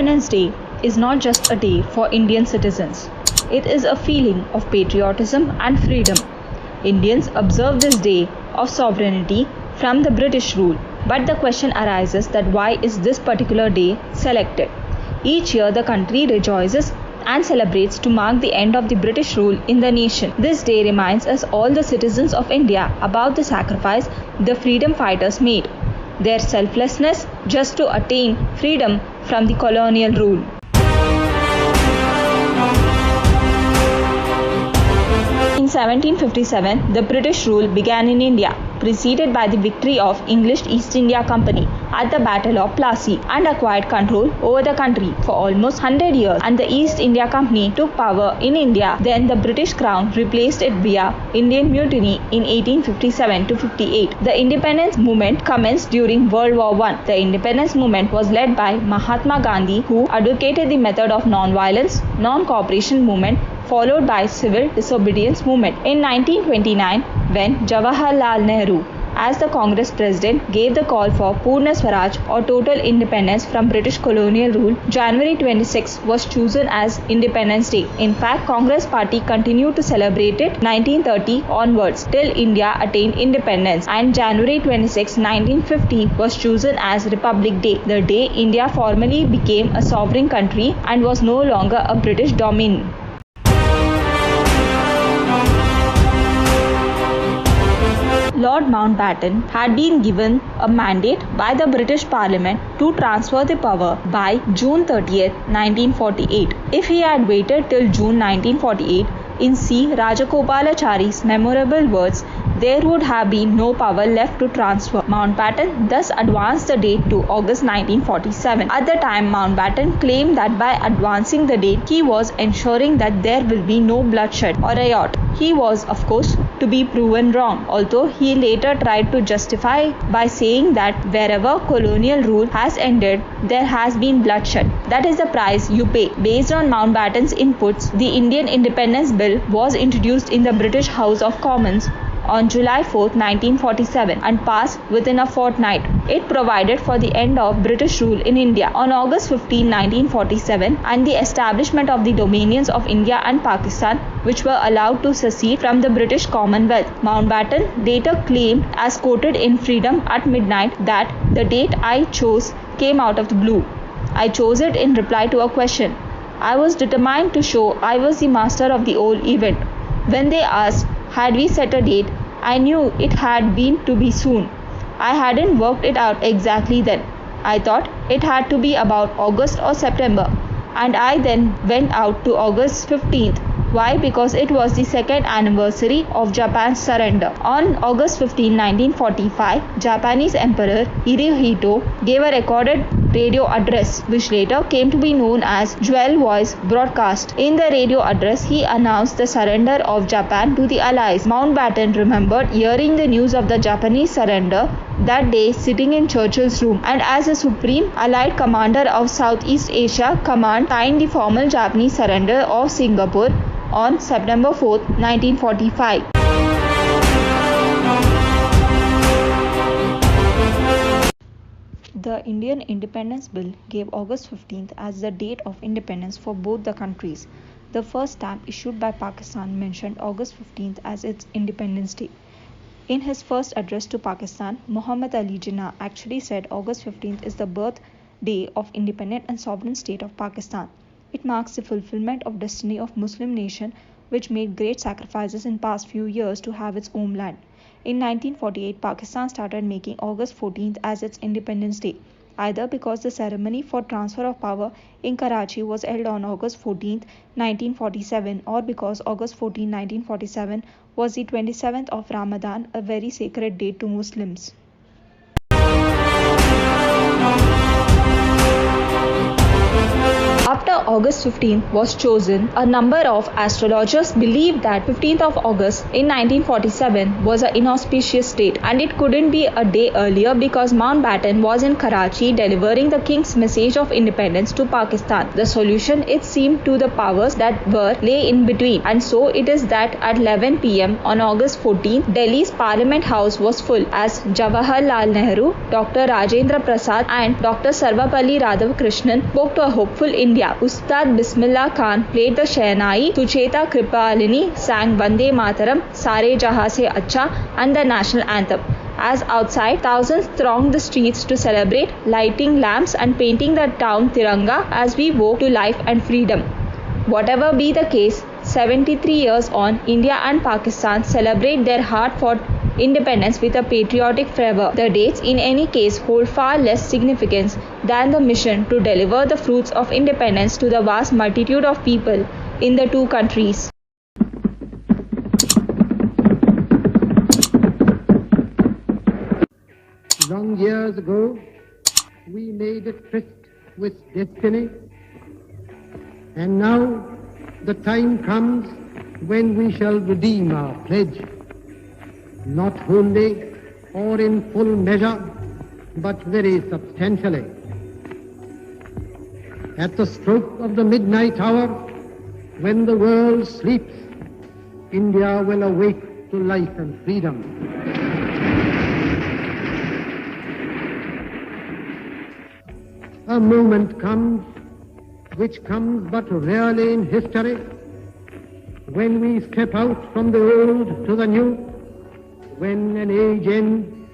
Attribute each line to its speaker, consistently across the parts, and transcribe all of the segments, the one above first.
Speaker 1: Independence Day is not just a day for Indian citizens. It is a feeling of patriotism and freedom. Indians observe this day of sovereignty from the British rule, but the question arises that why is this particular day selected? Each year the country rejoices and celebrates to mark the end of the British rule in the nation. This day reminds us all the citizens of India about the sacrifice the freedom fighters made, their selflessness just to attain freedom from the colonial rule. In 1757, the British rule began in India, preceded by the victory of English East India Company at the Battle of Plassey, and acquired control over the country for almost 100 years, and the East India Company took power in India. Then the British Crown replaced it via Indian Mutiny in 1857-58. The independence movement commenced during World War I. The independence movement was led by Mahatma Gandhi, who advocated the method of non-violence, non-cooperation movement, followed by civil disobedience movement. In 1929, when Jawaharlal Nehru, as the Congress president, gave the call for Purna Swaraj or total independence from British colonial rule, January 26 was chosen as Independence Day. In fact, Congress party continued to celebrate it 1930 onwards till India attained independence, and January 26, 1950 was chosen as Republic Day, the day India formally became a sovereign country and was no longer a British dominion. Lord Mountbatten had been given a mandate by the British Parliament to transfer the power by June 30, 1948. If he had waited till June 1948, in C. Rajagopalachari's memorable words, there would have been no power left to transfer. Mountbatten thus advanced the date to August 1947. At the time, Mountbatten claimed that by advancing the date, he was ensuring that there will be no bloodshed or riot. He was, of course, to be proven wrong, although he later tried to justify by saying that wherever colonial rule has ended, there has been bloodshed. That is the price you pay. Based on Mountbatten's inputs, the Indian Independence Bill was introduced in the British House of Commons on July 4, 1947 and passed within a fortnight. It provided for the end of British rule in India on August 15, 1947 and the establishment of the dominions of India and Pakistan, which were allowed to secede from the British Commonwealth. Mountbatten later claimed, as quoted in Freedom at Midnight, that the date I chose came out of the blue. I chose it in reply to a question. I was determined to show I was the master of the whole event. When they asked, had we set a date, I knew it had been to be soon. I hadn't worked it out exactly then. I thought it had to be about August or September, and I then went out to August 15th. Why? Because it was the second anniversary of Japan's surrender. On August 15, 1945, Japanese Emperor Hirohito gave a recorded radio address, which later came to be known as Jewel Voice Broadcast. In the radio address, he announced the surrender of Japan to the Allies. Mountbatten remembered hearing the news of the Japanese surrender that day sitting in Churchill's room, and as the Supreme Allied Commander of Southeast Asia Command signed the formal Japanese surrender of Singapore on September 4, 1945. The Indian Independence Bill gave August 15th as the date of independence for both the countries. The first stamp issued by Pakistan mentioned August 15th as its Independence Day. In his first address to Pakistan, Muhammad Ali Jinnah actually said August 15th is the birthday of independent and sovereign state of Pakistan. It marks the fulfillment of destiny of Muslim nation which made great sacrifices in past few years to have its homeland. In 1948, Pakistan started making August 14th as its Independence Day, either because the ceremony for transfer of power in Karachi was held on August 14th, 1947, or because August 14, 1947 was the 27th of Ramadan, a very sacred date to Muslims. After August 15 was chosen, a number of astrologers believed that 15th of August in 1947 was an inauspicious date, and it couldn't be a day earlier because Mountbatten was in Karachi delivering the king's message of independence to Pakistan. The solution, it seemed, to the powers that lay in between, and so it is that at 11 p.m. on August 14, Delhi's Parliament House was full as Jawaharlal Nehru, Dr. Rajendra Prasad and Dr. Sarvapalli Radhakrishnan spoke to a hopeful India. Ustad Bismillah Khan played the Shehnai, Sucheta Kripalini sang Vande Mataram, Sare Jahan Se Acha and the national anthem. As outside, thousands thronged the streets to celebrate, lighting lamps and painting the town Tiranga as we woke to life and freedom. Whatever be the case, 73 years on, India and Pakistan celebrate their hard-fought independence with a patriotic fervor. The dates in any case hold far less significance than the mission to deliver the fruits of independence to the vast multitude of people in the two countries.
Speaker 2: Long years ago, we made a tryst with destiny, and now the time comes when we shall redeem our pledge, not wholly or in full measure, but very substantially. At the stroke of the midnight hour, when the world sleeps, India will awake to life and freedom. A moment comes, which comes but rarely in history, when we step out from the old to the new, when an age ends,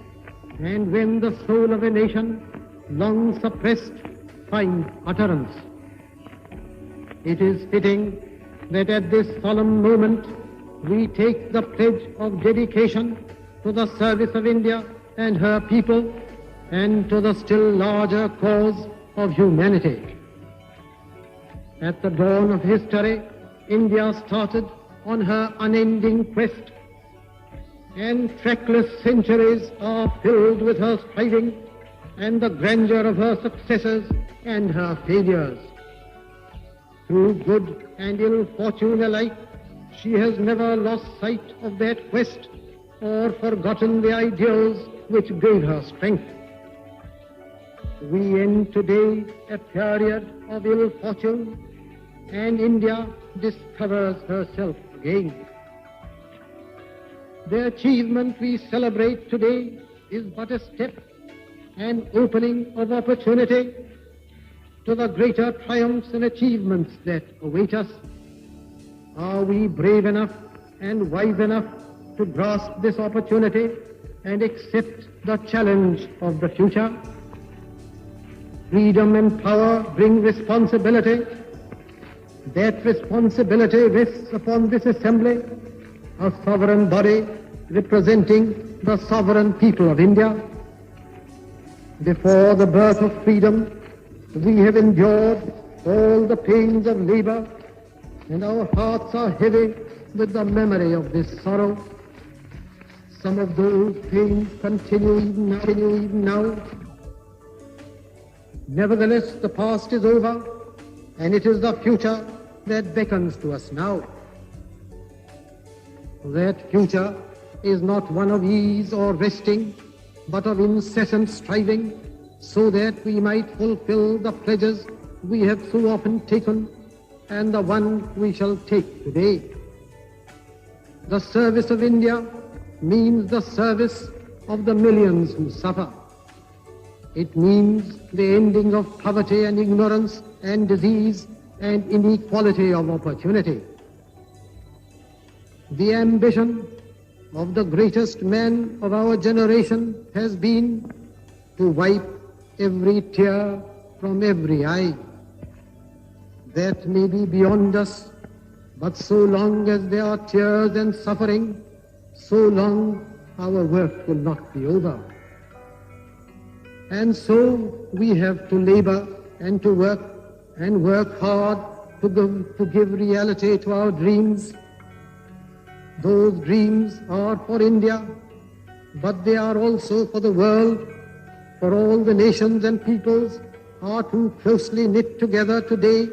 Speaker 2: and when the soul of a nation, long suppressed, finds utterance. It is fitting that at this solemn moment we take the pledge of dedication to the service of India and her people, and to the still larger cause of humanity. At the dawn of history, India started on her unending quest, and trackless centuries are filled with her striving and the grandeur of her successes and her failures. Through good and ill fortune alike, she has never lost sight of that quest or forgotten the ideals which gave her strength. We end today a period of ill fortune, and India discovers herself again. The achievement we celebrate today is but a step, an opening of opportunity to the greater triumphs and achievements that await us. Are we brave enough and wise enough to grasp this opportunity and accept the challenge of the future? Freedom and power bring responsibility. That responsibility rests upon this assembly, a sovereign body representing the sovereign people of India. Before the birth of freedom, we have endured all the pains of labor, and our hearts are heavy with the memory of this sorrow. Some of those pains continue even now. Nevertheless, the past is over, and it is the future that beckons to us now. That future is not one of ease or resting, but of incessant striving, so that we might fulfill the pledges we have so often taken, and the one we shall take today. The service of India means the service of the millions who suffer. It means the ending of poverty and ignorance and disease and inequality of opportunity. The ambition of the greatest man of our generation has been to wipe every tear from every eye. That may be beyond us, but so long as there are tears and suffering, so long our work will not be over. And so we have to labor and to work hard to give reality to our dreams. Those dreams are for India, but they are also for the world, for all the nations and peoples are too closely knit together today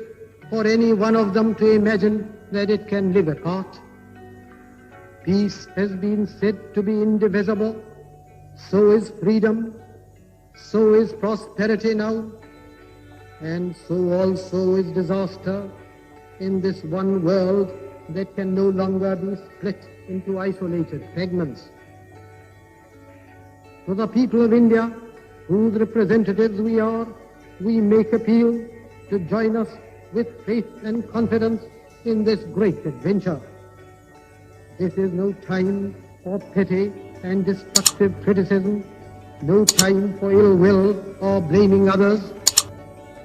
Speaker 2: for any one of them to imagine that it can live apart. Peace has been said to be indivisible, so is freedom, so is prosperity now, and so also is disaster in this one world that can no longer be split into isolated fragments. To the people of India, whose representatives we are, we make appeal to join us with faith and confidence in this great adventure. This is no time for petty and destructive criticism, no time for ill will or blaming others.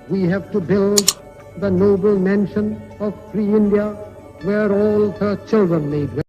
Speaker 2: We have to build the noble mansion of free India where all her children may dwell.